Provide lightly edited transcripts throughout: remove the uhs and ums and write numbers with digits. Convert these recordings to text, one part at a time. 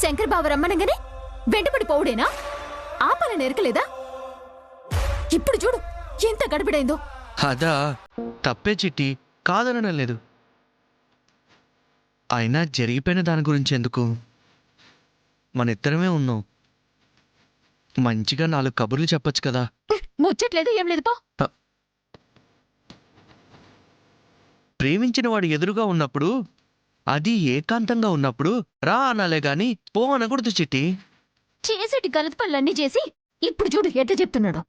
శంకర్ బావ రమ్మనగానే వెంటపడి పోవుడేనా? ఆపాలని ఎరకలేదా? ఇప్పుడు చూడు ఎంత గడబిడైందో. అదా తప్పే చిట్టి, కాదనడం లేదు. అయినా జరిగిపోయిన దాని గురించి ఎందుకు? మన ఇద్దరమే ఉన్నాం, మంచిగా 4 కబుర్లు చెప్పొచ్చు కదా. ముచ్చట్లేదు ఏం లేదు పో. ప్రేమించిన వాడు ఎదురుగా ఉన్నప్పుడు, అది ఏకాంతంగా ఉన్నప్పుడు రా అనాలే గాని పో అనకూడదు చిట్టి. చేసేటి గలత పనులన్నీ చేసి ఇప్పుడు చూడు ఎట్లా చెప్తున్నాడు.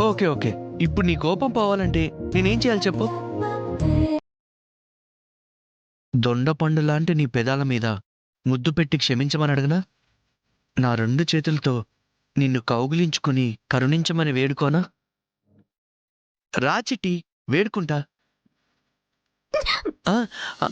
ఓకే ఓకే, ఇప్పుడు నీ కోపం పోవాలంటే నేనేం చేయాలి చెప్పు? దొండపండు లాంటి నీ పెదాల మీద ముద్దు పెట్టి క్షమించమని అడగనా? నా 2 చేతులతో నిన్ను కౌగిలించుకుని కరుణించమని వేడుకోనా? రా చిట్టి, వేడుకుంటా. ఆ, ఆ,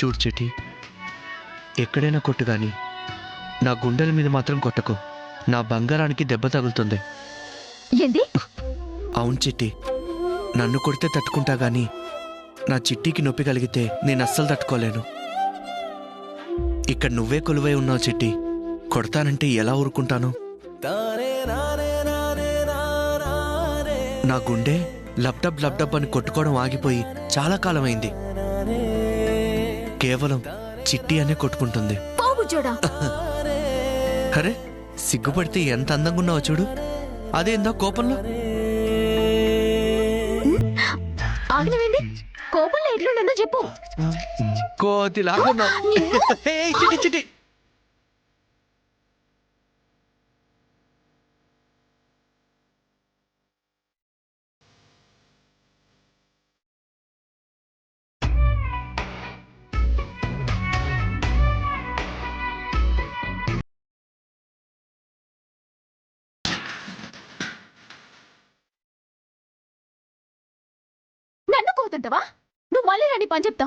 చూడు చిట్టి, ఎక్కడైనా కొట్టు గాని నా గుండెల మీద మాత్రం కొట్టకు. నా బంగారానికి దెబ్బ తగులుతుంది. ఏంది? అవును చిట్టి, నన్ను కొడితే తట్టుకుంటా గాని నా చిట్టికి నొప్పి కలిగితే నేను అస్సలు తట్టుకోలేను. ఇక్కడ నువ్వే కొలువై ఉన్నావు చిట్టి, కొడతానంటే ఎలా ఊరుకుంటాను? నా గుండె లబ్డబ్ లబ్డబ్ అని కొట్టుకోవడం ఆగిపోయి చాలా కాలమైంది. కేవలం చిట్టి అనే కొట్టుకుంటుంది. పోబుజ్జోడా. అరే, సిగ్గుపడితే ఎంత అందంగా ఉన్నావో చూడు. అదేందా కోపంలో? ఆగినవేంది? కోపంలో ఎట్లుండదో చెప్పు. కోతిలాగున్నావు. చిట్టి చిట్టి, నన్ను కోతంటావా? నువ్వు మళ్ళీ రండి పని చెప్తా.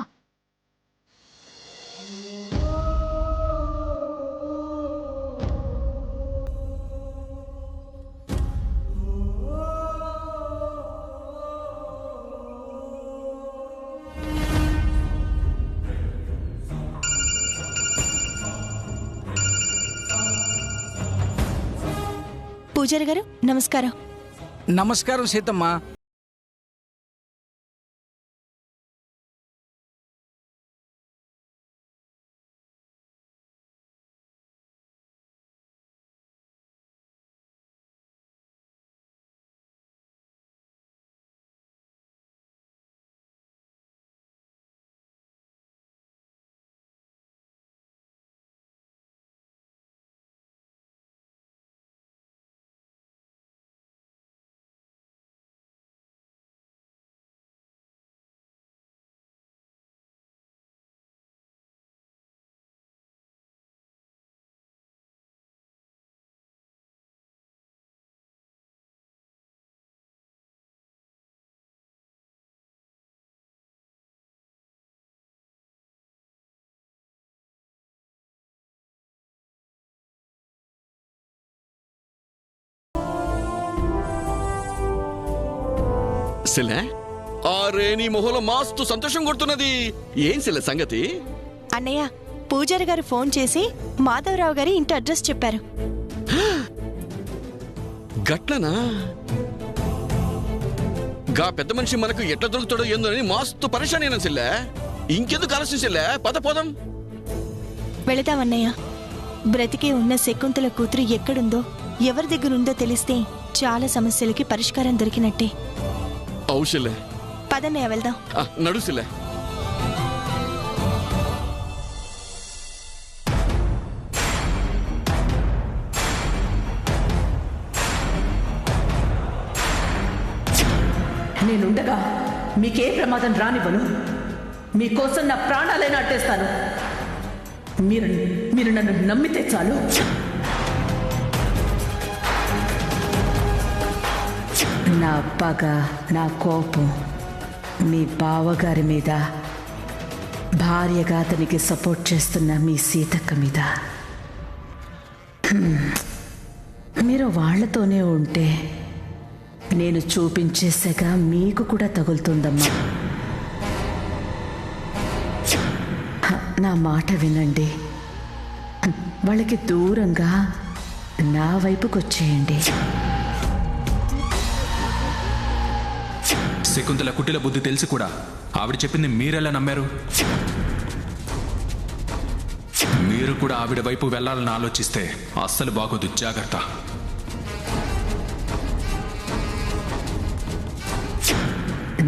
పూజారి గారు నమస్కారం. నమస్కారం సీతమ్మ. సిలే అరే నీ మొహంలో మాస్తు సంతోషం కొడుతున్నది. ఏం సిలే సంగతి? అన్నయ్య, పూజారి గారు ఫోన్ చేసి మాధవరావు గారి ఇంటి అడ్రస్ చెప్పారు. గట్లనా? గా పెద్ద మనిషి మనకు ఎట్లా దొరుకుతాడో ఏందో అని మాస్తు పరిశానేనా సిల్లే. ఇంకెందుకు ఆలస్యం సిల్లే, పద పోదాం. వెళదామన్నయ్య. బ్రతికే ఉన్న శకుంతల కూతురు ఎక్కడుందో, ఎవరి దగ్గరుందో తెలిస్తే చాలా సమస్యలకి పరిష్కారం దొరికినట్టే. అవుషిల్లే, పదన్నయ్య వెళ్దాం. నడుసిల్లే. నేనుండగా మీకే ప్రమాదం రానివ్వను. మీకోసం నా ప్రాణాలైనా అట్టేస్తాను. మీరు నన్ను నమ్మితే చాలు. నా పగ, నా కోపం మీ బావగారి మీద, భార్యగా అతనికి సపోర్ట్ చేస్తున్న మీ సీతక్క మీద. మీరు వాళ్లతోనే ఉంటే నేను చూపించేసాగా మీకు కూడా తగులుతుందమ్మా. నా మాట వినండి. వాళ్ళకి దూరంగా నా వైపుకి వచ్చేయండి. శకుంతల కుటిల బుద్ధి తెలిసి కూడా ఆవిడ చెప్పింది మీరెలా నమ్మారు? మీరు కూడా ఆవిడ వైపు వెళ్లాలని ఆలోచిస్తే అస్సలు బాగోదు. జాగ్రత్త.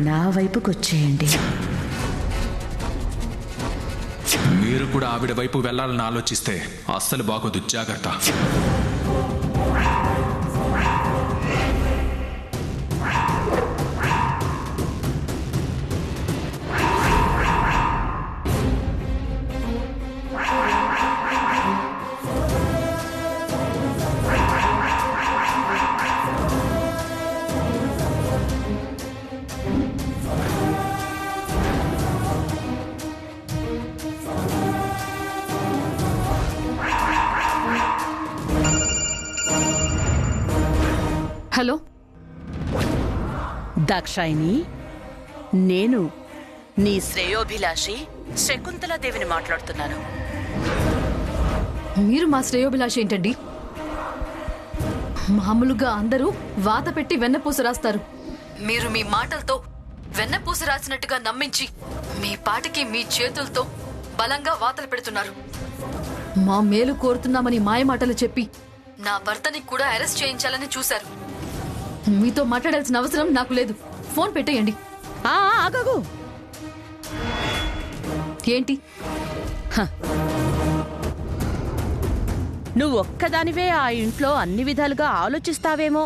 నా వైపుకి వచ్చేయండి. మీరు కూడా ఆవిడ వైపు వెళ్లాలని ఆలోచిస్తే అస్సలు బాగోదు. జాగ్రత్త. హలో దాక్షాయిని, నేను నీ శ్రేయోభిలాషి శకుంతలాదేవిని మాట్లాడుతున్నాను. మీరు మా శ్రేయోభిలాషి ఏంటండి? మామూలుగా అందరూ వాత పెట్టి వెన్నపూస రాస్తారు. మీరు మీ మాటలతో వెన్నపూస రాసినట్టుగా నమ్మించి మీ పాటికి మీ చేతులతో బలంగా వాతలు పెడుతున్నారు. మా మేలు కోరుతున్నామని మాయమాటలు చెప్పి నా భర్తని కూడా అరెస్ట్ చేయించాలని చూశారు. మీతో మాట్లాడాల్సిన అవసరం నాకు లేదు. ఫోన్ పెట్టేయండి. ఆగగు. ఏంటి? నువ్వు ఒక్కదానివే ఆ ఇంట్లో అన్ని విధాలుగా ఆలోచిస్తావేమో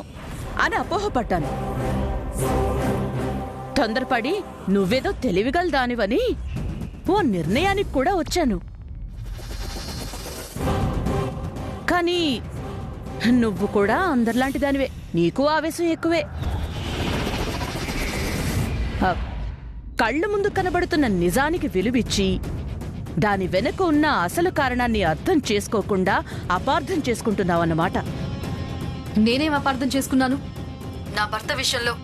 అని అపోహపడ్డాను. తొందరపడి నువ్వేదో తెలివిగల దానివని ఓ నిర్ణయానికి కూడా వచ్చాను. కానీ నువ్వు కూడా అందరిలాంటి దానివే. నీకు ఆవేశం ఎక్కువే. కళ్ళ ముందు కనబడుతున్న నిజానికి విలువిచ్చి దాని వెనుక ఉన్న అసలు కారణాన్ని అర్థం చేసుకోకుండా అపార్థం చేసుకుంటున్నావన్నమాట. నేనేం అపార్థం చేసుకున్నాను? నా భర్త విషయంలో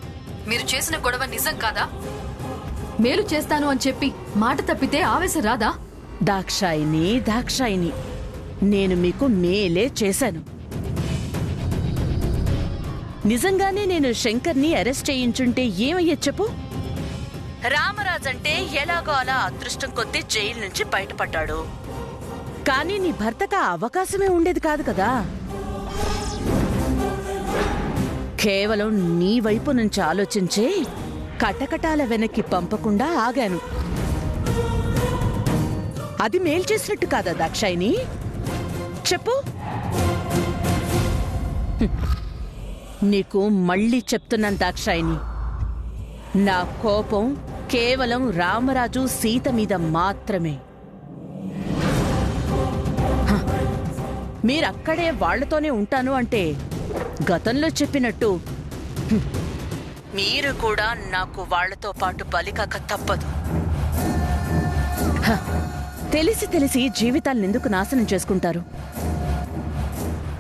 మీరు చేసిన గొడవ నిజం కాదా? మేలు చేస్తాను అని చెప్పి మాట తప్పితే ఆవేశం రాదా? దాక్షాయిని, నేను మీకు మేలే చేశాను. నిజంగానే నేను శంకర్ని అరెస్ట్ చేయించుంటే ఏమయ్యే చెప్పు? రామరాజంటే ఎలాగో అలా అదృష్టం కొద్దీ జైలు నుంచి బయటపడ్డాడు. కానీ నీ భర్తకు అవకాశమే ఉండేది కాదు కదా. కేవలం నీ వైపు నుంచి ఆలోచించే కటకటాల వెనక్కి పంపకుండా ఆగాను. అది మేలు చేసినట్టు కాదా దాక్షాయిని? చెప్పు. నీకు మళ్ళీ చెప్తున్నాను దాక్షాయిని, నా కోపం కేవలం రామరాజు సీత మీద మాత్రమే. మీరక్కడే వాళ్లతోనే ఉంటాను అంటే గతంలో చెప్పినట్టు మీరు కూడా నాకు వాళ్లతో పాటు బలికాక తప్పదు. తెలిసి తెలిసి జీవితాలను ఎందుకు నాశనం చేసుకుంటారు?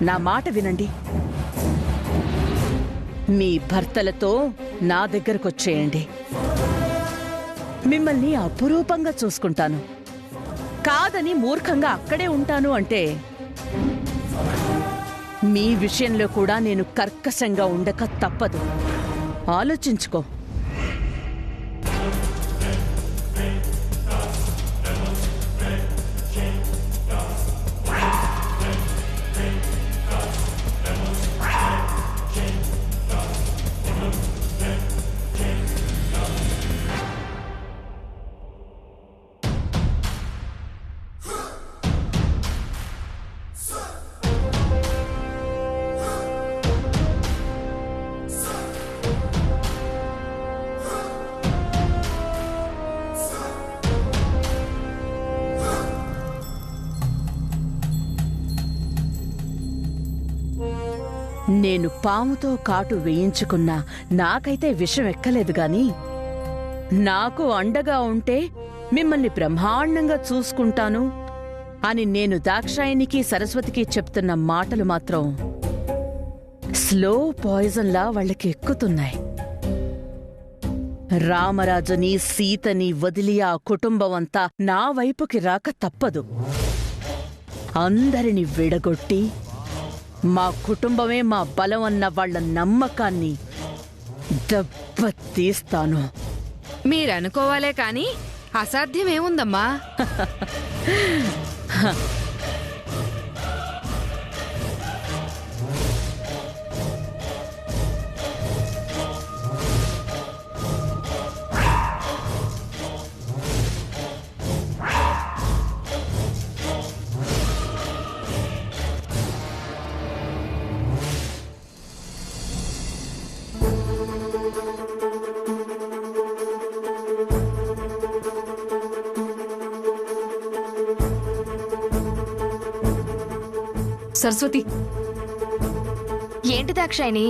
నా మాట వినండి. మీ భర్తలతో నా దగ్గరకొచ్చేయండి. మిమ్మల్ని అపురూపంగా చూసుకుంటాను. కాదని మూర్ఖంగా అక్కడే ఉంటాను అంటే మీ విషయంలో కూడా నేను కర్కశంగా ఉండక తప్పదు. ఆలోచించుకో. నేను పాముతో కాటు వేయించుకున్నా నాకైతే విషం ఎక్కలేదు గాని నాకు అండగా ఉంటే మిమ్మల్ని బ్రహ్మాండంగా చూసుకుంటాను అని నేను దాక్షాయణికి సరస్వతికి చెప్తున్న మాటలు మాత్రం స్లో పాయిజన్లా వాళ్ళకి ఎక్కుతున్నాయి. రామరాజుని సీతని వదిలి ఆ కుటుంబమంతా నా వైపుకి రాక తప్పదు. అందరిని విడగొట్టి మా కుటుంబమే మా బలం అన్న వాళ్ల నమ్మకాన్ని దెబ్బతీస్తాను. మీరనుకోవాలే కాని అసాధ్యమేముందమ్మా. సరస్వతి, ఏంటి దాక్షాయిని?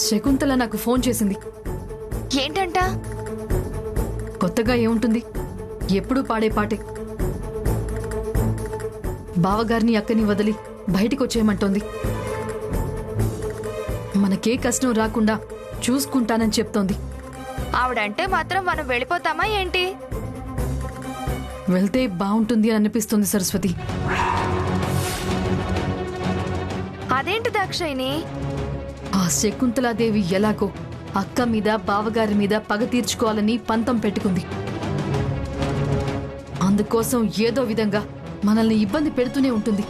శకుంతల నాకు ఫోన్ చేసింది. ఏంటంట? కొత్తగా ఏముంటుంది, ఎప్పుడూ పాడే పాటే. బావగారిని అక్కని వదిలి బయటికొచ్చేయమంటోంది. మనకే కష్టం రాకుండా చూసుకుంటానని చెప్తోంది. ఆవిడంటే మాత్రం మనం వెళ్ళిపోతామా ఏంటి? వెళ్తే బాగుంటుంది అని అనిపిస్తుంది సరస్వతి. అదేంటి దాక్షాయిని? ఆ శకుంతలాదేవి ఎలాగో అక్క మీద బావగారి మీద పగ తీర్చుకోవాలని పంతం పెట్టుకుంది. అందుకోసం ఏదో విధంగా మనల్ని ఇబ్బంది పెడుతూనే ఉంటుంది.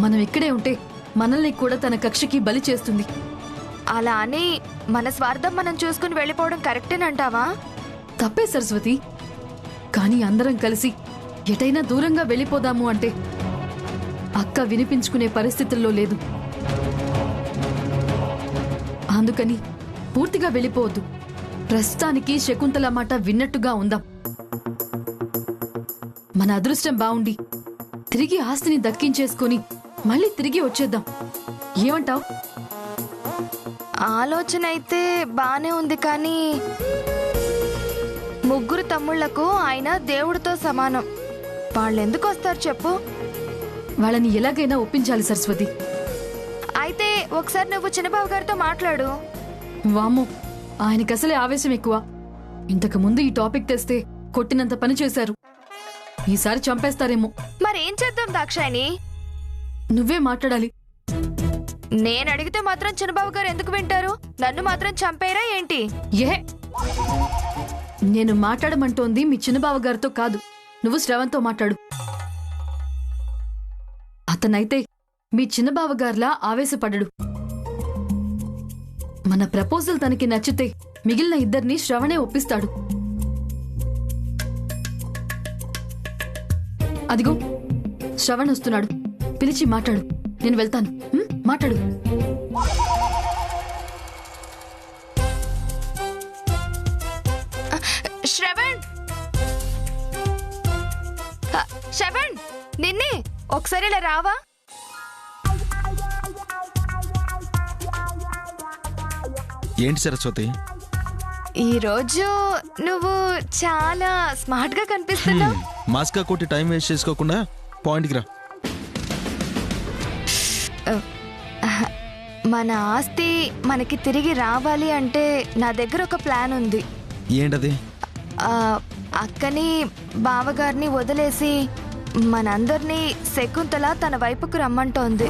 మనం ఇక్కడే ఉంటే మనల్ని కూడా తన కక్షకి బలి చేస్తుంది. అలా అని మన స్వార్థం మనం చూసుకుని వెళ్ళిపోవడం కరెక్టేనంటావా? తప్పే సరస్వతి. కానీ అందరం కలిసి ఎటైనా దూరంగా వెళ్ళిపోదాము అంటే అక్క వినిపించుకునే పరిస్థితుల్లో లేదు. అందుకని పూర్తిగా వెళ్ళిపోవద్దు. ప్రస్తుతానికి శకుంతల మాట విన్నట్టుగా ఉందాం. మన అదృష్టం బావుండి తిరిగి ఆస్తిని దక్కించేసుకుని మళ్ళీ తిరిగి వచ్చేద్దాం. ఏమంటావ్? ఆలోచన అయితే బానే ఉంది కానీ ముగ్గురు తమ్ముళ్లకు ఆయన దేవుడితో సమానం. వాళ్ళెందుకు వస్తారు చెప్పు? వాళ్ళని ఎలాగైనా ఒప్పించాలి సరస్వతి. అయితే ఒకసారి నువ్వు చిన్నబాబు గారితో మాట్లాడు. వామ్మో, ఆయనకసలే ఆవేశం ఎక్కువ. ఇంతకు ముందు ఈ టాపిక్ తెస్తే కొట్టినంత పని చేశారు. ఈసారి చంపేస్తారేమో. మరేం చేద్దాం దాక్షాయిని? నువ్వే మాట్లాడాలి. నేను అడిగితే మాత్రం చిన్నబాబు గారు ఎందుకు వింటారు? నన్ను మాత్రం చంపేరా ఏంటి? ఏ, నేను మాట్లాడమంటోంది మీ చిన్నబావ గారితో కాదు, నువ్వు శ్రవంతో మాట్లాడు. అతనైతే మీ చిన్నబావ గారిలా ఆవేశపడడు. మన ప్రపోజల్ తనకి నచ్చితే మిగిలిన ఇద్దరిని శ్రవణే ఒప్పిస్తాడు. అదిగో శ్రవణ్ వస్తున్నాడు. పిలిచి మాట్లాడు. నేను వెళ్తాను. మాట్లాడు. శ్రవణ్, శ్రవణ్, నిన్నే ఒకసారి ఇలా రావా? ఏంటి సరస్వతి? ఈరోజు నువ్వు చాలా స్మార్ట్ గా కనిపిస్తున్నావు. మాస్కా కొట్టి టైం వేస్ట్ చేసుకోకుండా పాయింట్కి రా. మన ఆస్తి మనకి తిరిగి రావాలి అంటే నా దగ్గర ఒక ప్లాన్ ఉంది. ఏంటది? అక్కని బావగారిని వదిలేసి మనందరినీ శకుంతల తన వైపుకు రమ్మంటోంది.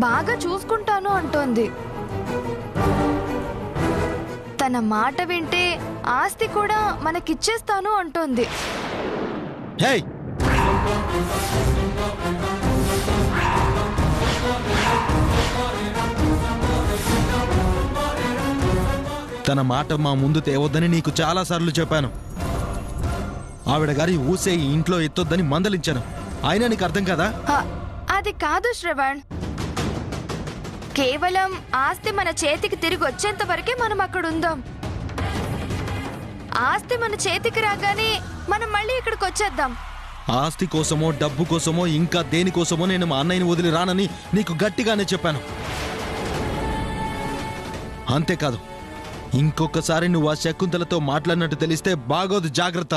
బాగా చూసుకుంటాను అంటోంది. తన మాట వింటే ఆస్తి కూడా మనకిచ్చేస్తాను అంటోంది. హేయ్, తన మాట మా ముందు తేవద్దని నీకు చాలా సార్లు చెప్పాను. ఆవిడ గారి ఊసే ఈ ఇంట్లో ఎత్తొద్దని మందలించాను. అయినా నీకు అర్థం కదా? అది కాదు శ్రవణ్, కేవలం ఆస్తి మన చేతికి తిరిగి వచ్చేంత వరకే మనం అక్కడ ఉందాం. ఆస్తి మన చేతికి రాగానే మనం మళ్ళీ ఇక్కడికి వచ్చేద్దాం. ఆస్తి కోసమో డబ్బు కోసమో ఇంకా దేనికోసమో నేను మా అన్నయ్యని వదిలి రానని నీకు గట్టిగానే చెప్పాను. అంతేకాదు, ఇంకొకసారి నువ్వు ఆ శకుంతలతో మాట్లాడినట్టు తెలిస్తే బాగోదు, జాగ్రత్త.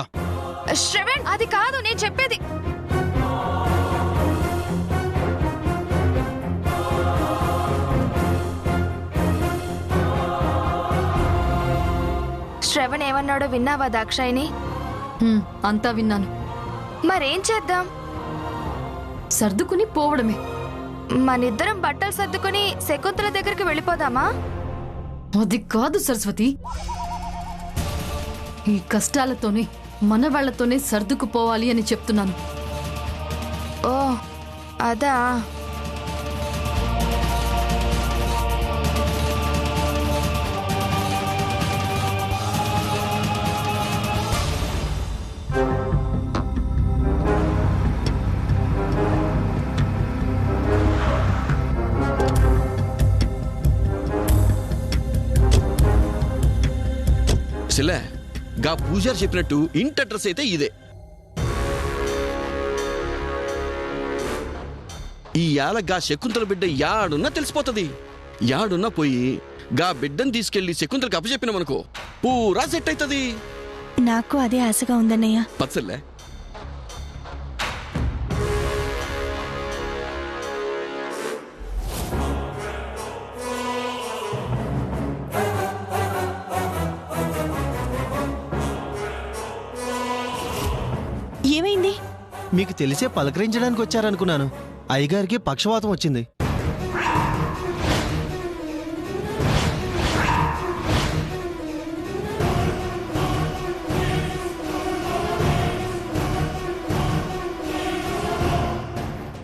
శ్రవణ్, అది కాదు నేను చెప్పేది. శ్రవణ్ ఏమన్నాడో విన్నావా దాక్షాయిని? అంతా విన్నాను. మరేం చేద్దాం? సర్దుకుని పోవడమే. మనిద్దరం బట్టలు సర్దుకుని శకుంతల దగ్గరికి వెళ్ళిపోదామా? అది కాదు సరస్వతి, ఈ కష్టాలతోనే మన వాళ్లతోనే సర్దుకుపోవాలి అని చెప్తున్నాను. ఓ అదా. సిల్లే, గా పూజారి చెప్పినట్టు ఇంటి అడ్రస్ అయితే ఇదే. ఈ యాల గా శకుంతల బిడ్డ యాడున్నా తెలిసిపోతుంది. యాడున్నా పోయి గా బిడ్డను తీసుకెళ్లి శకుంతలకు అప్పచెప్పినామనుకో పూరా సెట్ అవుతుంది. నాకు అదే ఆశగా ఉందన్నయ్య. పచ్చల్లే, ఏమైంది? మీకు తెలిసే పలకరించడానికి వచ్చారనుకున్నాను. అయ్యగారికి పక్షవాతం వచ్చింది.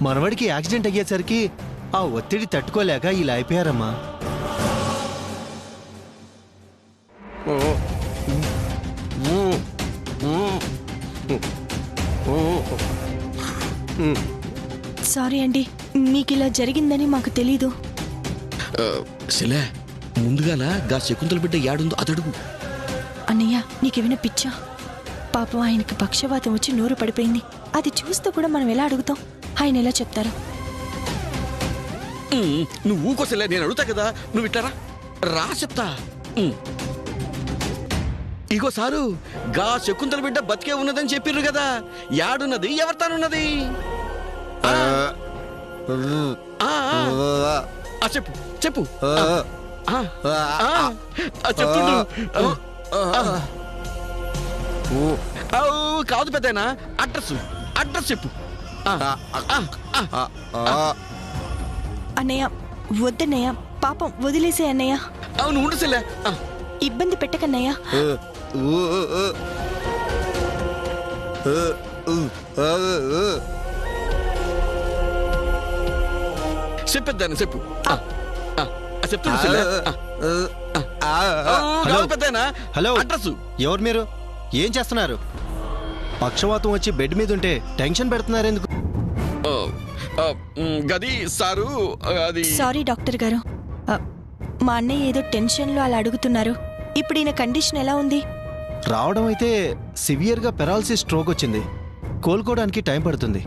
మనవడికి యాక్సిడెంట్ అయ్యేసరికి ఆ ఒత్తిడి తట్టుకోలేక ఇలా అయిపోయారమ్మా. సారీ అండి, మీకు ఇలా జరిగిందని మాకు తెలీదు. సిలే, ముందుగాల గా శకుంతల బిడ్డ యాడుందో అతడుగు. అన్నయ్య, నీకేమైనా పిచ్చా? పాపం ఆయనకి పక్షవాతం వచ్చి నోరు పడిపోయింది. అది చూస్తూ కూడా మనం ఎలా అడుగుతాం? ఆయన ఎలా చెప్తారు? నువ్వు ఊకోసలే, నేను అడుగుతా కదా. నువ్వు ఇట్లా రా చెప్తా. ఇగో సారు, గా శకుంతల బిడ్డ బతికే ఉన్నదని చెప్పిర్రు కదా. యాడున్నది, ఎవరితానున్నది? చెప్పు చెప్పు చెప్తుండు. కాదు పెద్దనా, అడ్రస్ అడ్రస్ చెప్పు. అన్నయ్య వద్దన్నయ్య, పాపం వదిలేసే అన్నయ్య. అవును ఉండసలే, ఇబ్బంది పెట్టకన్నయ్య. చెప్పేద్దాను చెప్పు. Hello, address. ఎవరు మీరు? ఏం చేస్తున్నారు? పక్షవాతం వచ్చి బెడ్ మీద ఉంటే టెన్షన్ పెడుతున్నారు ఎందుకు? గది సారు, అది. సారీ డాక్టర్ గారు, మా అన్నయ్య ఏదో టెన్షన్లో అలా అడుగుతున్నారు. ఇప్పుడు ఈయన కండిషన్ ఎలా ఉంది? రావడం అయితే సివియర్గా పెరాలసిస్ స్ట్రోక్ వచ్చింది. కోలుకోవడానికి టైం పడుతుంది.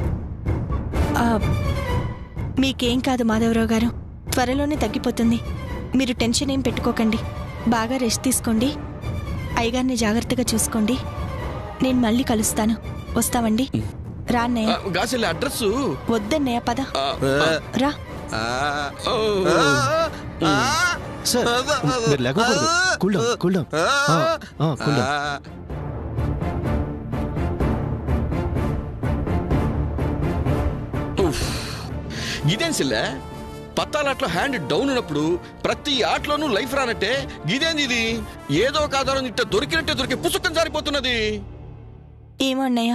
మీకేం కాదు మాధవరావు గారు, త్వరలోనే తగ్గిపోతుంది. మీరు టెన్షన్ ఏం పెట్టుకోకండి. బాగా రెస్ట్ తీసుకోండి. అయ్యగారిని జాగ్రత్తగా చూసుకోండి. నేను మళ్ళీ కలుస్తాను. వస్తామండి. రా అన్నయ్య. గాచెల్లి అడ్రస్ వద్దన్నయ్య, పద రా. సార్ మీరు లేకూడదు. Cool down, cool down, cool down. ఇదేం సిల్లే పత్తాలాట్లో హ్యాండ్ డౌన్ ఉన్నప్పుడు ప్రతి ఆటలోనూ లైఫ్ రానట్టే ఇదేంది ఇది? ఏదో ఒక ఆధారం ఇట్ట దొరికినట్టే దొరికి పుస్తకం జారిపోతున్నది. ఏమో అన్నయ్య,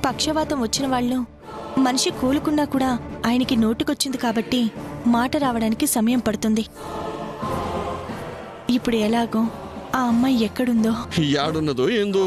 పక్షవాతం వచ్చిన వాళ్ళు మనిషి కోలుకున్నా కూడా ఆయనకి నోటికొచ్చింది కాబట్టి మాట రావడానికి సమయం పడుతుంది. ఇప్పుడు ఎలాగో ఆ అమ్మాయి ఎక్కడుందో, యాడున్నదో ఏందో.